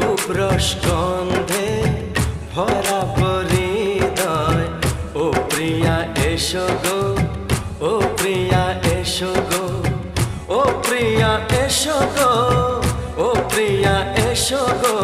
শুভ্র স্কন্ধে ভরা হৃদয়। ও প্রিয়া এসো গো, ও প্রিয়া এসো গো, ও প্রিয়া এসো গো, ও প্রিয়া এসো গো।